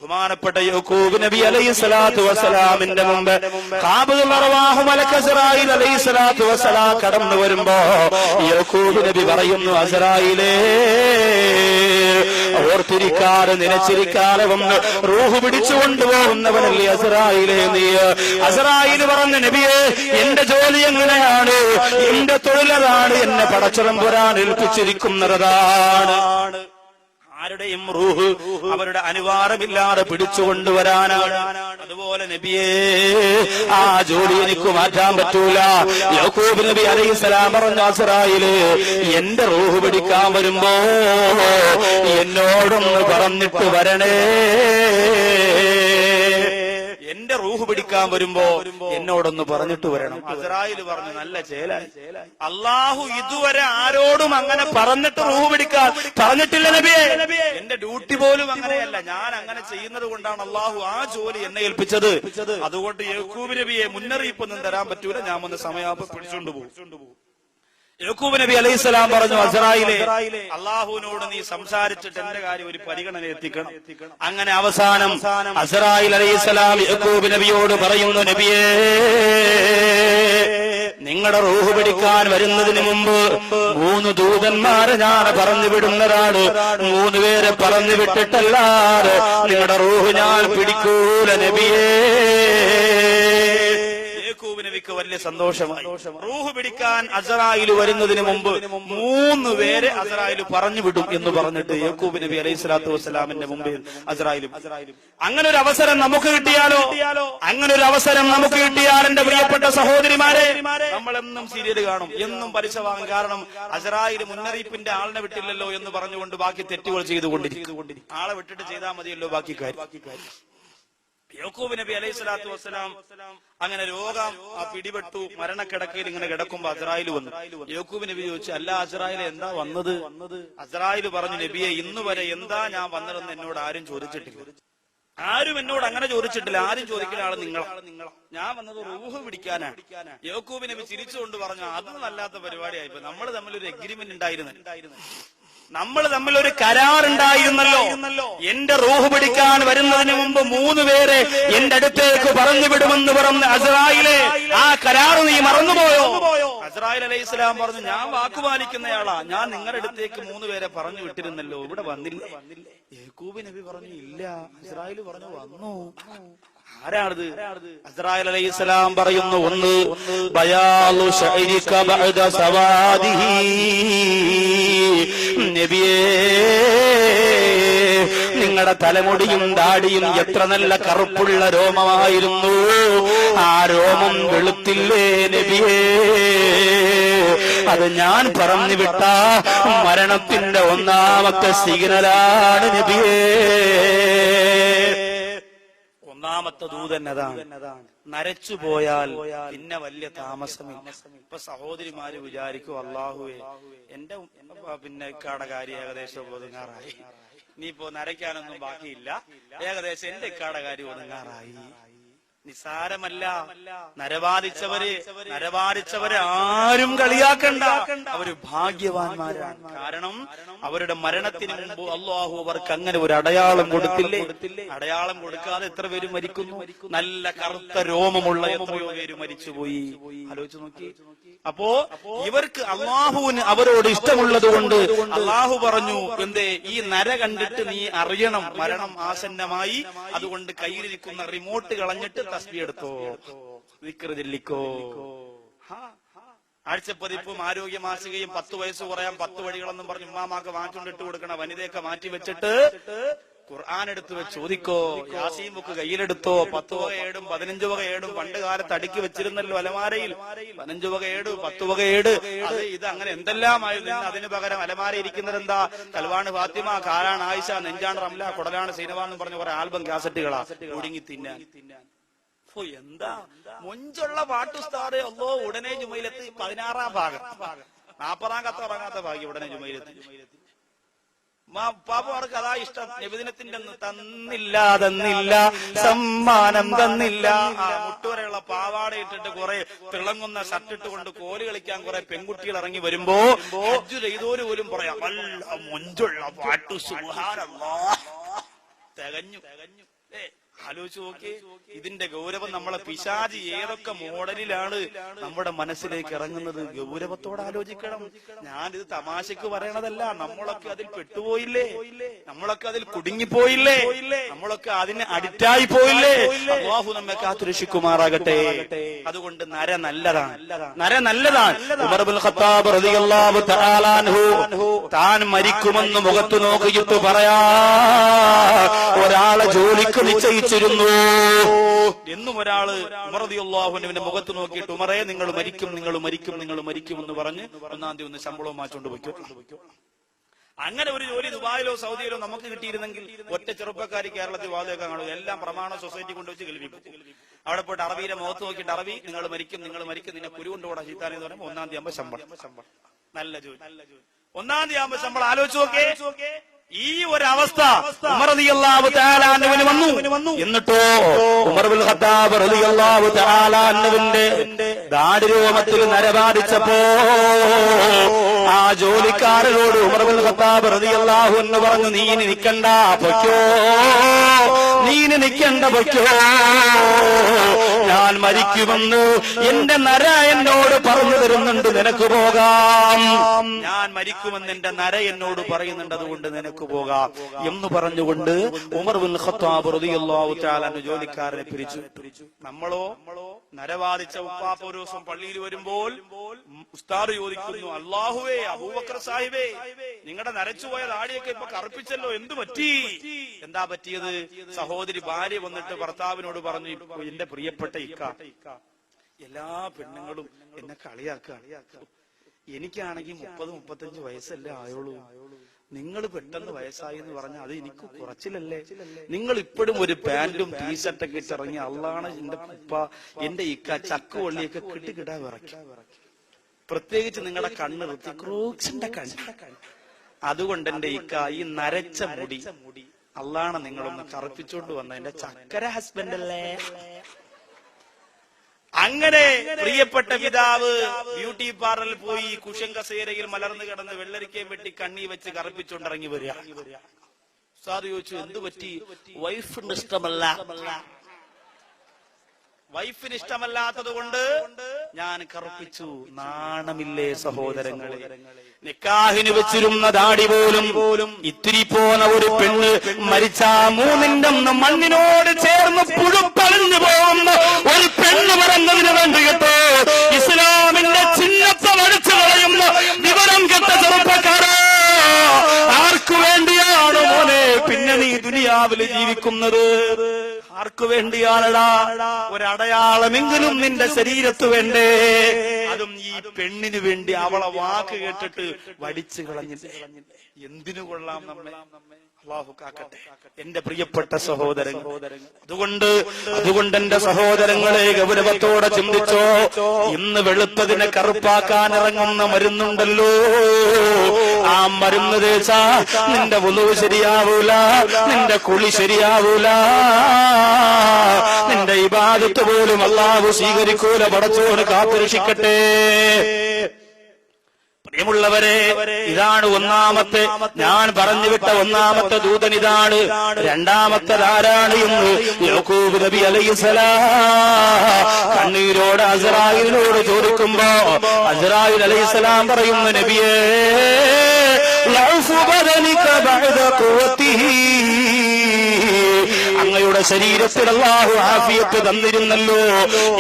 ബഹുമാനപ്പെട്ട യാക്കൂബ് നബി അലൈഹിസ്സലാത്തു വസ്സലാമിന്റെ മുമ്പ് ഖാബിദുൽ അർവാഹ് മലക്ക് അസ്റായീൽ അലൈഹിസ്സലാത്തു വസ്സലാം കടന്നു വരുമ്പോ യാക്കൂബ് നബി പറയുന്നു, അസ്റായീലേ, ഓർത്തിരിക്കാതെ നിലച്ചിരിക്കാതെ വന്ന് റൂഹ് പിടിച്ചു കൊണ്ടുപോകുന്നവനല്ലേ അസ്റായീലേ നീ? അസ്റായീൽ പറഞ്ഞു, നബിയേ, എന്റെ ജോലി എങ്ങനെയാണ്, എന്റെ തൊഴിലതാണ്, എന്നെ പടച്ചതമ്പുരാൻ ഏൽപ്പിച്ചിരിക്കുന്നതാണ്. ആരുടെയും റൂഹ് അവരുടെ അനുവാദമില്ലാതെ പിടിച്ചുകൊണ്ടുവരാനാണ്. അതുപോലെ നബിയേ, ആ ജോലി എനിക്ക് മാറ്റാൻ പറ്റൂല. യാക്കൂബ് നബി അലൈഹിസ്സലാം പറഞ്ഞു, അസ്റായീലേ, എന്റെ റൂഹ് പിടിക്കാൻ വരുമ്പോ എന്നോടൊന്ന് പറഞ്ഞിട്ട് വരണേ. എന്റെ റൂഹ് പിടിക്കാൻ വരുമ്പോ എന്നോടൊന്ന് പറഞ്ഞിട്ട് വരണം. അസ്റായീൽ പറഞ്ഞു, നല്ല ചേലായി. അള്ളാഹു ഇതുവരെ ആരോടും അങ്ങനെ പറഞ്ഞിട്ട് റൂഹ് പിടിക്കാൻ പറഞ്ഞിട്ടില്ല നബിയെ. എന്റെ ഡ്യൂട്ടി പോലും അങ്ങനെയല്ല. ഞാൻ അങ്ങനെ ചെയ്യുന്നത് കൊണ്ടാണ് അള്ളാഹു ആ ജോലി എന്നെ ഏൽപ്പിച്ചത്. അതുകൊണ്ട് യാക്കൂബ് നബിയെ മുന്നറിയിപ്പൊന്നും തരാൻ പറ്റൂല, ഞാൻ ഒന്ന് സമയാപം പിടിച്ചുകൊണ്ടുപോകും. യാക്കൂബ് നബി അലൈഹിസ്സലാം പറഞ്ഞു, അസ്റായീലേ, അള്ളാഹുവിനോട് നീ സംസാരിച്ചിട്ട് എന്റെ കാര്യം ഒരു പരിഗണന എത്തിക്കണം. അങ്ങനെ അവസാനം അസ്റായീൽ അലൈഹിസ്സലാം യാക്കൂബ് നബിയോട് പറയുന്നു, നബിയേ, നിങ്ങളുടെ റൂഹ് പിടിക്കാൻ വരുന്നതിന് മുമ്പ് 3 ദൂതന്മാരെ ഞാൻ പറഞ്ഞു വിടുന്നതാണ്. 3 പേരെ പറഞ്ഞു വിട്ടിട്ടല്ലാതെ നിങ്ങളുടെ റൂഹ് ഞാൻ പിടിക്കൂല നബിയേ. യാക്കൂബ് നബിക്ക് വലിയ സന്തോഷമായി. റൂഹ് പിടിക്കാൻ അസ്റായീൽ വരുന്നതിന് മുമ്പ് 3 പേരെ അസ്റായീൽ പറഞ്ഞു വിടും എന്ന് പറഞ്ഞിട്ട് യാക്കൂബ് നബി അലൈഹിസ്സലാത്തു വസ്സലാമിന്റെ മുമ്പിൽ അസ്റായീലും. അങ്ങനെ ഒരു അവസരം നമുക്ക് കിട്ടിയാലോ? അങ്ങനെ ഒരു അവസരം നമുക്ക് കിട്ടിയാൽ എന്റെ പ്രിയപ്പെട്ട സഹോദരിമാരെ, നമ്മളെന്നും സീരിയൽ കാണും, എന്നും പലിശ വാങ്ങും. കാരണം അസ്റായീൽ മുന്നറിയിപ്പിന്റെ ആളിനെ വിട്ടില്ലല്ലോ എന്ന് പറഞ്ഞുകൊണ്ട് ബാക്കി തെറ്റുകൾ ചെയ്തുകൊണ്ടിരിക്കും. ആളെ വിട്ടിട്ട് ചെയ്താൽ മതിയല്ലോ ബാക്കി കാര്യം. യാക്കൂബ് നബി അലൈഹിസ്സലാത്തു വസ്സലാം അങ്ങനെ രോഗം പിടിപെട്ടു, മരണക്കിടക്കയിൽ ഇങ്ങനെ കിടക്കുമ്പോ അസ്റായീൽ വന്നു. യാക്കൂബ് നബി ചോദിച്ചു, അല്ല അസ്റായീലേ, എന്താ വന്നത്? അസ്റായീൽ പറഞ്ഞു, നബിയെ, ഇന്നു വരെ എന്താ ഞാൻ വന്നതെന്ന് എന്നോട് ആരും ചോദിച്ചിട്ടില്ല. ആരും എന്നോട് അങ്ങനെ ചോദിച്ചിട്ടില്ല. ആരും ചോദിക്കുന്ന ആള് നിങ്ങളാ. ഞാൻ വന്നത് റൂഹ് പിടിക്കാനാണ്. യാക്കൂബ് നബി ചിരിച്ചുകൊണ്ട് പറഞ്ഞു, അതൊന്നും അല്ലാത്ത പരിപാടിയായിപ്പോ. നമ്മൾ തമ്മിലൊരു എഗ്രിമെന്റ് ഉണ്ടായിരുന്നു, നമ്മൾ തമ്മിലൊരു കരാറുണ്ടായിരുന്നല്ലോ. എന്റെ റൂഹ് പിടിക്കാൻ വരുന്നതിന് മുമ്പ് 3 പേരെ എന്റെ അടുത്തേക്ക് പറഞ്ഞു വിടുമെന്ന് പറഞ്ഞ അസ്റായീലേ, ആ കരാറ് നീ മറന്നുപോയോ? അസ്റായീൽ അലൈഹിസ്സലാം പറഞ്ഞു, ഞാൻ വാക്കുപാലിക്കുന്നയാളാ. ഞാൻ നിങ്ങളുടെ അടുത്തേക്ക് 3 പേരെ പറഞ്ഞു വിട്ടിരുന്നല്ലോ, ഇവിടെ വന്നില്ലേ? യാക്കൂബ് നബി പറഞ്ഞു, ഇല്ല. അസ്റായീൽ പറഞ്ഞു, വന്നു. ആരാണത്? അസ്റായീൽ അലൈഹിസ്സലാം പറയുന്നു, ഒന്ന് ബയാലു ശഅരിക ബഅദ സവാദിഹി. നബിയേ, നിങ്ങളുടെ തലമുടിയും ദാടിയും എത്ര നല്ല കറുപ്പുള്ള രോമമായിരുന്നു. ആ രോമം വെളുത്തില്ലേ നബിയേ? അത് ഞാൻ പറഞ്ഞു വിട്ട മരണത്തിന്റെ 1ാമത്തെ സിഗ്നലാണ് നബിയേ. 1ാമത്തെ ദൂതൻ അതാണ്. നരച്ചുപോയാൽ പിന്നെ വലിയ താമസമില്ല. ഇപ്പൊ സഹോദരിമാര് വിചാരിക്കും, അള്ളാഹുവേ, എന്റെ പിന്നെ ഇക്കാടെ കാര്യം ഏകദേശം ഒതുങ്ങാറായി, ഇനിയിപ്പോ നരയ്ക്കാനൊന്നും ബാക്കിയില്ല, ഏകദേശം എന്റെ ഇക്കാടെ കാര്യം ഒതുങ്ങാറായി. നിസാരമല്ല. നരവാദിച്ചവരെ ആരും കളിയാക്കണ്ട. അവര് ഭാഗ്യവാന്മാരാണ്. കാരണം അവരുടെ മരണത്തിന് മുമ്പ് അല്ലാഹു അവർക്ക് അങ്ങനെ ഒരു അടയാളം കൊടുത്തില്ലേ? അടയാളം കൊടുക്കാതെ എത്ര പേര് മരിക്കുന്നു? നല്ല കറുത്ത രോമമുള്ള എത്രയോ പേര് മരിച്ചുപോയി. ആലോചിച്ച് നോക്കി. അപ്പോ ഇവർക്ക് അല്ലാഹുവിന് അവരോട് ഇഷ്ടമുള്ളത് കൊണ്ട് അല്ലാഹു പറഞ്ഞു, എന്തേ, ഈ നര കണ്ടിട്ട് നീ അറിയണം മരണം ആസന്നമായി. അതുകൊണ്ട് കയ്യിലിരിക്കുന്ന റിമോട്ട് കളഞ്ഞിട്ട് തസ്ബീഹ് എടുത്തോ, ദിക്ർ ചൊല്ലിക്കോ. ആഴ്ചപ്പതിപ്പും ആരോഗ്യ മാസികയും 10 വയസ്സ് കുറയാൻ 10 വഴികളെന്നും പറഞ്ഞ് ഉമ്മാമാക്ക് മാറ്റുകൊണ്ടിട്ട് കൊടുക്കണ വനിതയൊക്കെ മാറ്റി വെച്ചിട്ട് ഖുർആൻ എടുത്ത് വെച്ച് ചോദിക്കോ, യാസീൻ ബുക്ക് കയ്യിലെടുത്തോ. 10 വക ഏടും 15 വക ഏടും പണ്ട് കാലത്ത് അടുക്കി വെച്ചിരുന്നല്ലോ അലമാരയിൽ. 15 വക ഏട്, 10 വക ഏട്, അത് ഇത് അങ്ങനെ എന്തെല്ലാമായിരുന്നു. അതിന് പകരം അലമാര ഇരിക്കുന്നത് എന്താ? കൽവാണ് ഫാത്തിമ, കാലാണ് ആയിഷ, നെഞ്ചാണ് റംല, കുടലാണ് സീനവ എന്ന് പറഞ്ഞ കുറെ ആൽബം കാസറ്റുകളാ ഒടുങ്ങി തിന്നാൻ. എന്താ മൊഞ്ചുള്ള പാട്ടുസ്താദ്. അല്ലോ, ഉടനെ ജുമയിലെത്തി 16ാം ഭാഗം, 40ാം കത്ത് ഉറങ്ങാത്ത ഭാഗ്യം ഉടനെ ജുമയിലെത്തി. പാപ്പമാർക്ക് അതാ ഇഷ്ടം. നബിദിനത്തിന്റെ തന്നില്ല സമ്മാനം തന്നില്ല. മുട്ടുവരെയുള്ള പാവാട ഇട്ടിട്ട് കുറെ തിളങ്ങുന്ന ഷർട്ടിട്ട് കൊണ്ട് കോല് കളിക്കാൻ കുറെ പെൺകുട്ടികൾ ഇറങ്ങി വരുമ്പോ ഹജ്ജ് ചെയ്തോര് പോലും പറയാം, നല്ല മൊഞ്ചുള്ള പാട്ടു, സുബ്ഹാനല്ലാഹ്. തികഞ്ഞു. ആലോചിച്ച് നോക്കി, ഇതിന്റെ ഗൗരവം. നമ്മളെ പിശാചി ഏതൊക്കെ മോഡലിലാണ് നമ്മുടെ മനസ്സിലേക്ക് ഇറങ്ങുന്നത്. ഗൗരവത്തോടെ ആലോചിക്കണം. ഞാനിത് തമാശക്ക് പറയണതല്ല. നമ്മളൊക്കെ അതിൽ പെട്ടുപോയില്ലേ? നമ്മളൊക്കെ അതിൽ കുടുങ്ങിപ്പോയില്ലേ? നമ്മളൊക്കെ അതിന് അഡിക്റ്റായി പോയില്ലേ? അല്ലാഹു നമ്മെ കാത്തുരക്ഷിക്കുമാറാകട്ടെ. അതുകൊണ്ട് നര നല്ലതാണ്, നര നല്ലതാണ്. ഉമർ ഇബ്നുൽ ഖത്താബ് റളിയല്ലാഹു തആല അൻഹു താൻ മരിക്കുമെന്ന് മുഖത്ത് നോക്കിയിട്ട് പറയാ, ഒരാളെ ജോലിക്ക് നിശ്ചയിച്ചിരുന്നു എന്നും ഒരാള് ഉമർ റളിയല്ലാഹു അൻഹുവിന്റെ മുഖത്ത് നോക്കിയിട്ട്, ഉമറേ നിങ്ങൾ മരിക്കും, നിങ്ങൾ മരിക്കും, നിങ്ങൾ മരിക്കും എന്ന് പറഞ്ഞ് ഒന്നാം തീയതി ഒന്ന് ശമ്പളവും മാറ്റോണ്ട് പോയിക്കോ. അങ്ങനെ ഒരു ജോലി ദുബായിലോ സൗദിയിലോ നമുക്ക് കിട്ടിയിരുന്നെങ്കിൽ ഒറ്റ ചെറുപ്പക്കാരി കേരളത്തിൽ വാതകം കാണും. എല്ലാം പ്രമാണ സൊസൈറ്റി കൊണ്ടുവച്ച് കേൾപ്പിക്കും. അവിടെ പോയിട്ട് അറബിയുടെ മുഖത്ത് നോക്കിയിട്ട്, അറബി നിങ്ങൾ മരിക്കും, നിങ്ങൾ മരിക്കും, നിന്നെ കുരു കൊണ്ടുകൂടാ ചീത്താനെന്ന് പറയുമ്പോൾ ഒന്നാം തീയതി ആകുമ്പോൾ ശമ്പളം. നല്ല ജോലി. ഒന്നാം തീയതി ആകുമ്പോൾ ശമ്പളം. ആലോചിച്ച് നോക്കേ, ഈ ഒരവസ്ഥ ഉമർ റളിയല്ലാഹു തആല അൻഹുവിന് വന്നു. എന്നിട്ടോ ഉമർ ഇബ്നുൽ ഖത്താബ് റളിയല്ലാഹു തആല അൻഹുവിന്റെ ദാഢ്യരോമത്തിൽ നര ബാധിച്ചപ്പോ ആ ജോലിക്കാരനോട് ഉമർ ഇബ്നുൽ ഖത്താബ് റളിയല്ലാഹു അൻഹു പറഞ്ഞു, നീ ഇനി നിൽക്കണ്ട, പൊയ്ക്കോ, നീ ഇനി നിൽക്കണ്ട, പൊയ്ക്കോ, ഞാൻ മരിക്കുമെന്ന് എന്റെ നര എന്നോട് പറഞ്ഞു തരുന്നുണ്ട്, നിനക്ക് പോകാം. ഞാൻ മരിക്കുമെന്ന് എന്റെ നര എന്നോട് പറയുന്നുണ്ട്, അതുകൊണ്ട് നിനക്ക് പോകാം എന്ന് പറഞ്ഞുകൊണ്ട് ഉമർ ഇബ്നുൽ ഖത്താബ് റളിയല്ലാഹു തആല അൻഹു ജോലിക്കാരനെ പിരിച്ചു. നമ്മളോ നരവാദിച്ച ഉപ്പാപ്പ ഒരു ദിവസം പള്ളിയിൽ വരുമ്പോൾ ഉസ്താദ് ചോദിക്കുന്നു, അല്ലാഹുവേ, അബൂബക്കർ സാഹിബേ, നിങ്ങളുടെ നരച്ചുപോയ താടിയൊക്കെ ഇപ്പൊ കറുപ്പിച്ചല്ലോ, എന്തു പറ്റി? എന്താ പറ്റിയത്? സഹോദരി ഭാര്യ വന്നിട്ട് ഭർത്താവിനോട് പറഞ്ഞു, എന്റെ പ്രിയപ്പെട്ട ഇക്ക, എല്ലാ പെണ്ണുങ്ങളും എന്നെ കളിയാക്കുക, എനിക്കാണെങ്കിൽ 30-35 വയസ്സല്ലേ ആയോളൂ, നിങ്ങൾ പെട്ടെന്ന് വയസ്സായി എന്ന് പറഞ്ഞാൽ അത് എനിക്ക് കുറച്ചില്ലല്ലേ? നിങ്ങൾ ഇപ്പോഴും ഒരു പാന്റും ടീഷർട്ടൊക്കെ ഇട്ടിറങ്ങി, അള്ളാണ് എന്റെ ഉപ്പ, എന്റെ ഇക്ക ചക്കുവള്ളിയൊക്കെ കിട്ടിക്കിടാ വിറയ്ക്കും. പ്രത്യേകിച്ച് നിങ്ങളുടെ കണ്ണ് ഋത്തിക്രൂക്സിന്റെ കണ്ണ്. അതുകൊണ്ട് എന്റെ ഇക്ക, ഈ നരച്ച മുടി അള്ളാണ് നിങ്ങളൊന്ന് കറുപ്പിച്ചോണ്ട് വന്ന എന്റെ ചക്കര ഹസ്ബൻഡ് അല്ലേ? അങ്ങനെ പ്രിയപ്പെട്ട പിതാവ് ബ്യൂട്ടി പാർലറിൽ പോയി കുഷൻ കസേരയിൽ മലർന്നു കിടന്ന് വെള്ളരിക്കയും വെട്ടി കണ്ണി വെച്ച് കറുപ്പിച്ചുകൊണ്ടിറങ്ങി വരിക. ഉസ്താദ് ചോദിച്ചു, എന്തു പറ്റി? വൈഫിന് ഇഷ്ടമല്ല, വൈഫിന് ഇഷ്ടമല്ലാത്തത് കൊണ്ട് ഞാൻ കറുപ്പിച്ചു. നാണമില്ലേ സഹോദരങ്ങളെ? നിക്കാഹിന് വെച്ചിരുന്ന ദാടി പോലും ഇത്തിരി പോന്ന ഒരു പെണ്ണ് മരിച്ച 3 മണ്ണിനോട് ചേർന്ന് പുഴുപ്പളിഞ്ഞു പോകുന്ന ഒരു പെണ്ണ് പറഞ്ഞതിന് വേണ്ടി കേട്ടോ ഇസ്ലാമിന്റെ ചിഹ്നത്തെ വടിച്ചു കളയുന്ന വിവരം കെട്ട ചെറുപ്പക്കാരാ, ആർക്കു വേണ്ടിയാണ് മോനെ പിന്നെ നീ ദുനിയാവില് ജീവിക്കുന്നത്? ആർക്കു വേണ്ടിയാണടാ? ഒരടയാളമെങ്കിലും നിന്റെ ശരീരത്ത് വേണ്ടേ? അതും ഈ പെണ്ണിന് വേണ്ടി. അവളെ വാക്ക് കേട്ടിട്ട് വടിച്ചു കളഞ്ഞില്ലേ? എന്തിനു കൊള്ളാം നമ്മെ? അല്ലാഹു കാക്കട്ടെ എന്റെ പ്രിയപ്പെട്ട സഹോദരൻ. അതുകൊണ്ട് എന്റെ സഹോദരങ്ങളെ ഗൗരവത്തോടെ ചിന്തിച്ചോ. ഇന്ന് വെളുത്തതിനെ കറുപ്പാക്കാൻ ഇറങ്ങുന്ന മരുന്നുണ്ടല്ലോ, ആ മരുന്ന് തേച്ചാ നിന്റെ വുളു ശരിയാവൂല, നിന്റെ കുളി ശരിയാവൂല, നിന്റെ ഇബാദത്ത് പോലും അല്ലാഹു സ്വീകരിക്കൂല. പടച്ചോന് കാത്തുരക്ഷിക്കട്ടെ. പ്രിയമുള്ളവരെ, ഇതാണ് ഒന്നാമത്തെ, ഞാൻ പറഞ്ഞുവിട്ട ഒന്നാമത്തെ ദൂതൻ ഇതാണ്. രണ്ടാമത്തേതാരാണ് എന്ന് യാക്കൂബ് നബി അലൈഹിസ്സലാം കണ്ണീരോട് അസ്രായീലിനോട് ചോദിക്കുമ്പോ അസ്രായീൽ അലൈഹിസ്സലാം പറയുന്നു, നബിയേ, അങ്ങയുടെ ശരീരത്തിൽ അല്ലാഹു ആഫിയത്ത് തന്നിരുന്നല്ലോ,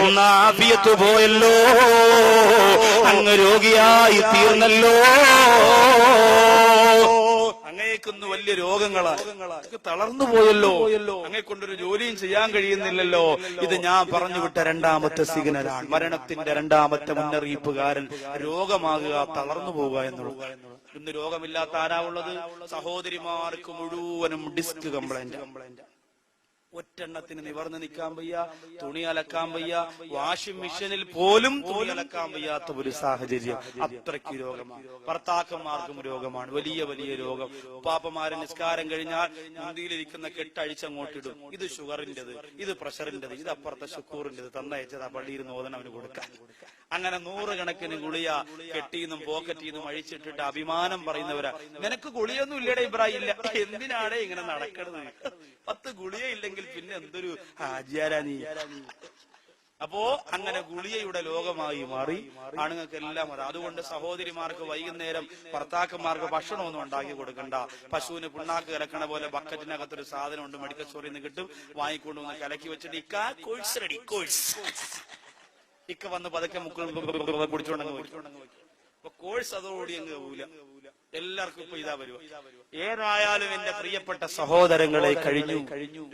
ഇന്ന് ആഫിയത്ത് പോയല്ലോ, അങ്ങ് രോഗിയായി തീർന്നല്ലോ. അങ്ങേക്കൊന്ന് വലിയ രോഗങ്ങളാണ്, തളർന്നു പോയല്ലോ, അങ്ങേക്കൊണ്ടൊരു ജോലിയും ചെയ്യാൻ കഴിയുന്നില്ലല്ലോ. ഇത് ഞാൻ പറഞ്ഞു വിട്ട രണ്ടാമത്തെ സിഗ്നലാണ്, മരണത്തിന്റെ രണ്ടാമത്തെ മുന്നറിയിപ്പുകാരൻ. രോഗമാകുക, തളർന്നു പോവുക എന്നുള്ളത്. ഇന്ന് രോഗമില്ലാത്ത ആരാ ഉള്ളത്? സഹോദരിമാർക്ക് മുഴുവനും ഡിസ്ക് കംപ്ലൈന്റ്. ഒറ്റെണ്ണത്തിന് നിവർന്ന് നിൽക്കാൻ വയ്യ, തുണി അലക്കാൻ വയ്യ, വാഷിംഗ് മെഷീനിൽ പോലും തുണി അലക്കാൻ വയ്യാത്ത ഒരു സാഹചര്യം. അത്രയ്ക്ക് രോഗമാണ്. ഭർത്താക്കന്മാർക്കും രോഗമാണ്, വലിയ വലിയ രോഗം. പാപ്പമാരെ നിസ്കാരം കഴിഞ്ഞാൽ മുന്തിയിലിരിക്കുന്ന കെട്ടഴിച്ചങ്ങോട്ടിടും. ഇത് ഷുഗറിന്റേത്, ഇത് പ്രഷറിന്റേത്, ഇത് അപ്പുറത്തെ ഷുക്കൂറിന്റേത്, തന്നയച്ചത് ആ പള്ളിയിൽ നിന്ന് ഓതണം അവന് കൊടുക്കാൻ. അങ്ങനെ 100 കണക്കിന് ഗുളിയ കെട്ടിന്നും പോക്കറ്റിന്നും അഴിച്ചിട്ടിട്ട് അഭിമാനം പറയുന്നവരാ. നിനക്ക് ഗുളിയൊന്നും ഇല്ലടേ ഇബ്രാഹിം? ഇല്ല. എന്തിനാണ് ഇങ്ങനെ നടക്കണത്? 10 ഗുളിയ ഇല്ലെങ്കിൽ പിന്നെ എന്തൊരു ആചാരാ നീ? അപ്പോ അങ്ങനെ ഗുളിയയുടെ ലോകമായി മാറി. ആണുങ്ങൾക്കെല്ലാം അത്. അതുകൊണ്ട് സഹോദരിമാർക്ക് വൈകുന്നേരം ഭർത്താക്കന്മാർക്ക് ഭക്ഷണമൊന്നും ഉണ്ടാക്കി കൊടുക്കണ്ട. പശുവിന് പിണ്ണാക്ക് കലക്കണ പോലെ ബക്കറ്റിനകത്തൊരു സാധനം ഉണ്ട്, മെഡിക്കൽ സ്റ്റോറിൽ നിന്ന് കിട്ടും, വാങ്ങിക്കൊണ്ടുവന്ന് കലക്കി വെച്ചിട്ട് ഇക്ക കോഴ്സ് റെഡി, കോഴ്സ്. ഇക്ക വന്ന് പതുക്കെ മുക്കൾ കുടിച്ചോണ്ടങ്ങ് വയ്ക്കും. അപ്പൊ കോഴ്സ് അതോടുകൂടി അങ്ങ് പോവില്ല. എല്ലാവർക്കും ഇപ്പൊ ഇതാ വരുക. ഏതായാലും എന്റെ പ്രിയപ്പെട്ട സഹോദരങ്ങളെ, കഴിഞ്ഞു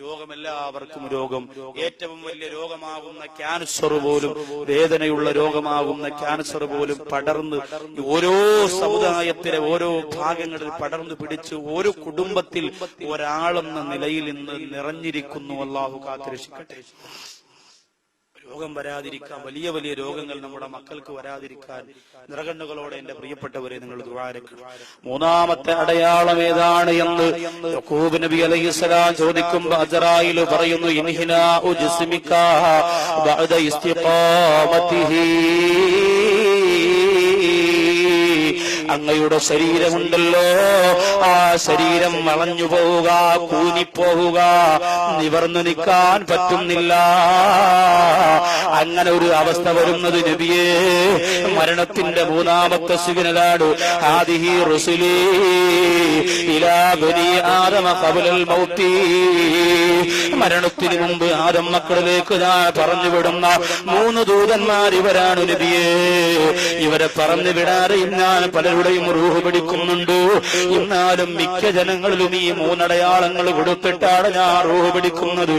രോഗം, എല്ലാവർക്കും രോഗം. ഏറ്റവും വലിയ രോഗമാകുന്ന ക്യാൻസർ പോലും, വേദനയുള്ള രോഗമാകുന്ന ക്യാൻസർ പോലും പടർന്ന് ഓരോ സമുദായത്തിലെ ഓരോ ഭാഗങ്ങളിൽ പടർന്നു പിടിച്ച് ഓരോ കുടുംബത്തിൽ ഒരാളെന്ന നിലയിൽ ഇന്ന് നിറഞ്ഞിരിക്കുന്നു. അല്ലാഹു കാത്തുരക്ഷിക്കട്ടെ. രോഗം വരാതിരിക്കാൻ, വലിയ വലിയ രോഗങ്ങൾ നമ്മുടെ മക്കൾക്ക് വരാതിരിക്കാൻ നിറകണ്ണുകളോടെ എന്റെ പ്രിയപ്പെട്ടവരെ നിങ്ങൾ ദുആരക്കുക. മൂന്നാമത്തെ അടയാളം ഏതാണ് എന്ന് യാക്കൂബ് നബി അലൈഹിസ്സലാം ചോദിക്കുമ്പോൾ അസ്രായീൽ പറയുന്നു, ഇൻഹിനാഉ ജിസ്മിക ബഅദ ഇസ്തിഖാമതിഹി. അങ്ങയുടെ ശരീരമുണ്ടല്ലോ, ആ ശരീരം വളഞ്ഞു പോവുക, കൂനിപ്പോവുക, നിവർന്നു നിൽക്കാൻ പറ്റുന്നില്ല. അങ്ങനെ ഒരു അവസ്ഥ വരുന്നത് നബിയേ മരണത്തിന്റെ മൂന്നാമത്തെ സിഗ്നലാണ്. ഹാദിഹി റുസുലി ഇലാ ബനി ആദമ ഖബ്ലൽ മൗതി. മരണത്തിന് മുമ്പ് ആദം മക്കളിലേക്ക് ഞാൻ പറഞ്ഞുവിടുന്ന 3 ദൂതന്മാർ ഇവരാണ് നബിയേ. ഇവരെ പറഞ്ഞു വിടാതെ ഞാൻ പലരുടെയും റൂഹ് പിടിക്കുന്നുണ്ട്. എന്നാലും മിക്ക ജനങ്ങളിലും ഈ 3 അടയാളങ്ങൾ കൊടുത്തിട്ടാണ് ഞാൻ റൂഹ് പിടിക്കുന്നത്.